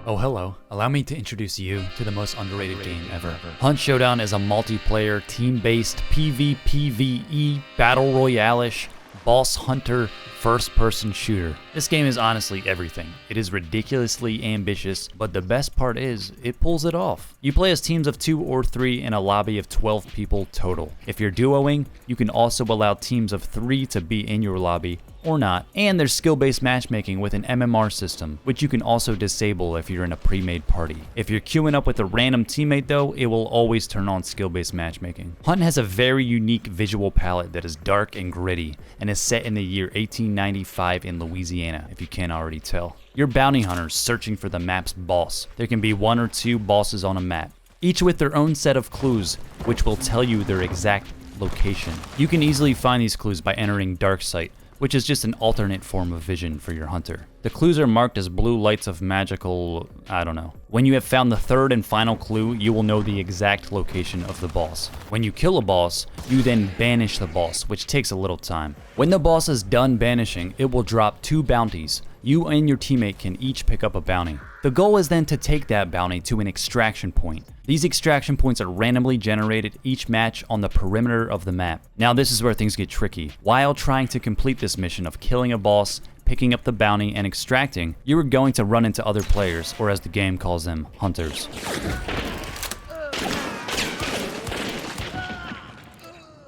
Oh hello, allow me to introduce you to the most underrated game ever. Hunt Showdown is a multiplayer, team-based PvPvE, battle royale-ish, boss hunter, first-person shooter. This game is honestly everything. It is ridiculously ambitious, but the best part is, it pulls it off. You play as teams of 2 or 3 in a lobby of 12 people total. If you're duoing, you can also allow teams of 3 to be in your lobby, or not, and there's skill-based matchmaking with an MMR system, which you can also disable if you're in a pre-made party. If you're queuing up with a random teammate though, it will always turn on skill-based matchmaking. Hunt has a very unique visual palette that is dark and gritty, and is set in the year 1895 in Louisiana, if you can't already tell. You're bounty hunters searching for the map's boss. There can be 1 or 2 bosses on a map, each with their own set of clues, which will tell you their exact location. You can easily find these clues by entering Dark Sight, which is just an alternate form of vision for your hunter. The clues are marked as blue lights of magical, I don't know. When you have found the 3rd and final clue, you will know the exact location of the boss. When you kill a boss, you then banish the boss, which takes a little time. When the boss is done banishing, it will drop 2 bounties. You and your teammate can each pick up a bounty. The goal is then to take that bounty to an extraction point. These extraction points are randomly generated each match on the perimeter of the map. Now this is where things get tricky. While trying to complete this mission of killing a boss, picking up the bounty, and extracting, you are going to run into other players, or as the game calls them, hunters.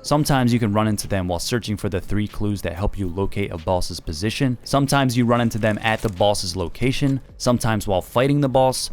Sometimes you can run into them while searching for the 3 clues that help you locate a boss's position. Sometimes you run into them at the boss's location, sometimes while fighting the boss.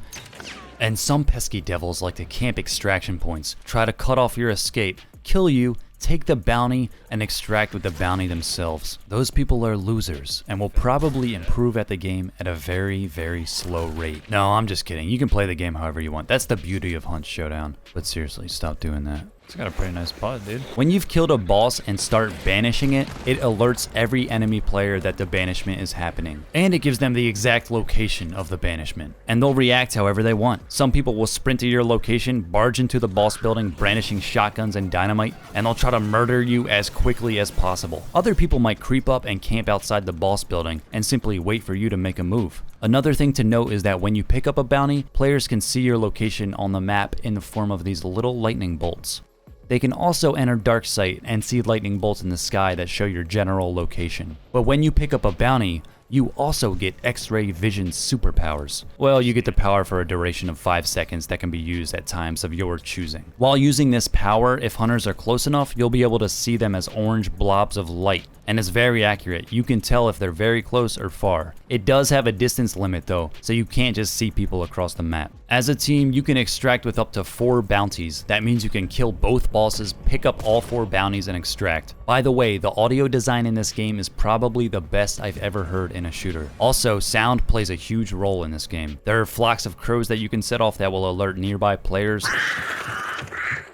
And some pesky devils like to camp extraction points, try to cut off your escape, kill you, take the bounty, and extract with the bounty themselves. Those people are losers, and will probably improve at the game at a very, very slow rate. No, I'm just kidding. You can play the game however you want. That's the beauty of Hunt Showdown. But seriously, stop doing that. It's got a pretty nice pod, dude. When you've killed a boss and start banishing it, it alerts every enemy player that the banishment is happening. And it gives them the exact location of the banishment. And they'll react however they want. Some people will sprint to your location, barge into the boss building, brandishing shotguns and dynamite, and they'll try to murder you as quickly as possible. Other people might creep up and camp outside the boss building and simply wait for you to make a move. Another thing to note is that when you pick up a bounty, players can see your location on the map in the form of these little lightning bolts. They can also enter Dark Sight and see lightning bolts in the sky that show your general location. But when you pick up a bounty, you also get X-ray vision superpowers. Well, you get the power for a duration of 5 seconds that can be used at times of your choosing. While using this power, if hunters are close enough, you'll be able to see them as orange blobs of light. And it's very accurate. You can tell if they're very close or far. It does have a distance limit though, so you can't just see people across the map. As a team, you can extract with up to 4 bounties. That means you can kill both bosses, pick up all 4 bounties, and extract. By the way, the audio design in this game is probably the best I've ever heard in a shooter. Also, sound plays a huge role in this game. There are flocks of crows that you can set off that will alert nearby players.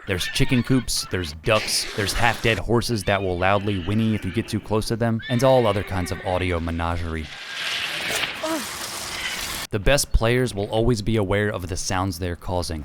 There's chicken coops, there's ducks, there's half-dead horses that will loudly whinny if you get too close to them, and all other kinds of audio menagerie. The best players will always be aware of the sounds they're causing,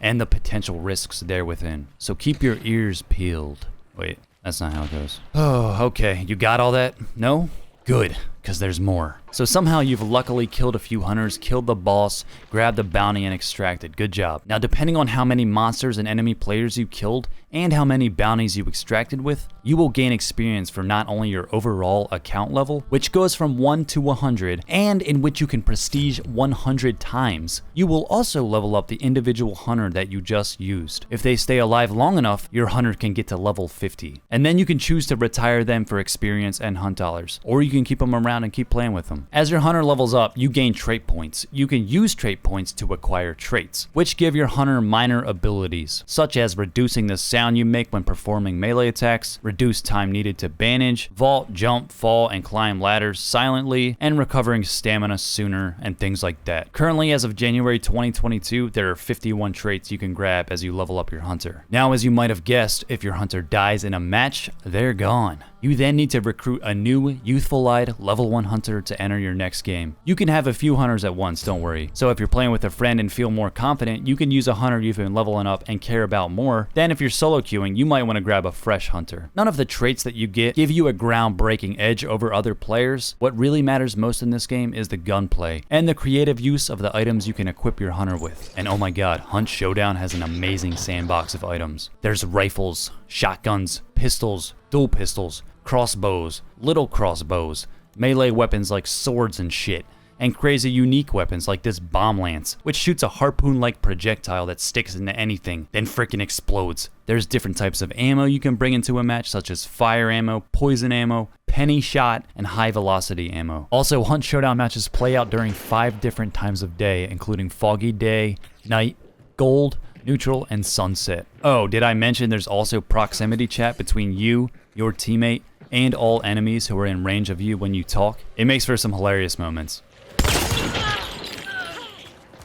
and the potential risks there within. So keep your ears peeled. Wait, that's not how it goes. Oh, okay, you got all that? No? Good, because there's more. So somehow you've luckily killed a few hunters, killed the boss, grabbed the bounty, and extracted. Good job. Now depending on how many monsters and enemy players you killed, and how many bounties you extracted with, you will gain experience for not only your overall account level, which goes from 1 to 100, and in which you can prestige 100 times. You will also level up the individual hunter that you just used. If they stay alive long enough, your hunter can get to level 50. And then you can choose to retire them for experience and hunt dollars, or you can keep them around and keep playing with them. As your hunter levels up, you gain trait points. You can use trait points to acquire traits, which give your hunter minor abilities, such as reducing the sound you make when performing melee attacks, reduce time needed to bandage, vault, jump, fall, and climb ladders silently, and recovering stamina sooner, and things like that. Currently, as of January 2022, there are 51 traits you can grab as you level up your hunter. Now, as you might have guessed, if your hunter dies in a match, they're gone. You then need to recruit a new, youthful-eyed, level 1 hunter to enter your next game. You can have a few hunters at once, don't worry. So if you're playing with a friend and feel more confident, you can use a hunter you've been leveling up and care about more. Then if you're solo queuing, you might want to grab a fresh hunter. None of the traits that you get give you a groundbreaking edge over other players. What really matters most in this game is the gunplay and the creative use of the items you can equip your hunter with. And oh my god, Hunt Showdown has an amazing sandbox of items. There's rifles, shotguns, pistols, dual pistols, crossbows, little crossbows, melee weapons like swords and shit, and crazy unique weapons like this bomb lance, which shoots a harpoon-like projectile that sticks into anything, then frickin' explodes. There's different types of ammo you can bring into a match, such as fire ammo, poison ammo, penny shot, and high velocity ammo. Also, Hunt Showdown matches play out during 5 different times of day, including foggy day, night, gold, neutral, and sunset. Oh, did I mention there's also proximity chat between you, your teammate, and all enemies who are in range of you when you talk? It makes for some hilarious moments.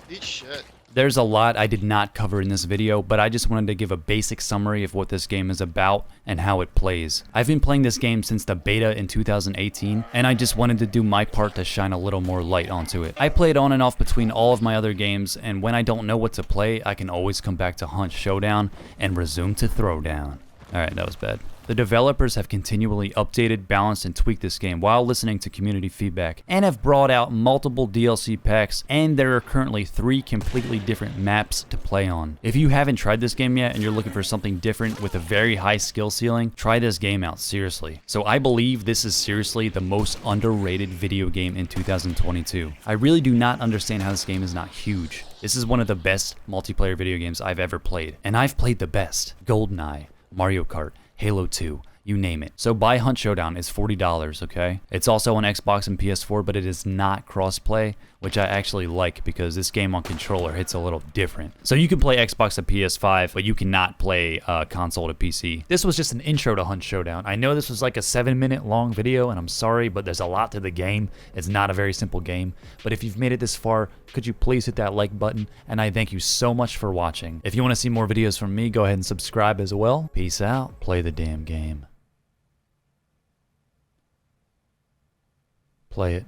Eat shit. There's a lot I did not cover in this video, but I just wanted to give a basic summary of what this game is about and how it plays. I've been playing this game since the beta in 2018, and I just wanted to do my part to shine a little more light onto it. I played on and off between all of my other games, and when I don't know what to play, I can always come back to Hunt Showdown and resume to Throwdown. Alright, that was bad. The developers have continually updated, balanced, and tweaked this game while listening to community feedback, and have brought out multiple DLC packs, and there are currently 3 completely different maps to play on. If you haven't tried this game yet and you're looking for something different with a very high skill ceiling, try this game out, seriously. So I believe this is seriously the most underrated video game in 2022. I really do not understand how this game is not huge. This is one of the best multiplayer video games I've ever played, and I've played the best. GoldenEye, Mario Kart, Halo 2, you name it. So buy Hunt Showdown, it's $40, okay? It's also on Xbox and PS4, but it is not crossplay, which I actually like because this game on controller hits a little different. So you can play Xbox to PS5, but you cannot play console to PC. This was just an intro to Hunt Showdown. I know this was like a 7-minute long video, and I'm sorry, but there's a lot to the game. It's not a very simple game, but if you've made it this far, could you please hit that like button? And I thank you so much for watching. If you want to see more videos from me, go ahead and subscribe as well. Peace out. Play the damn game. Play it.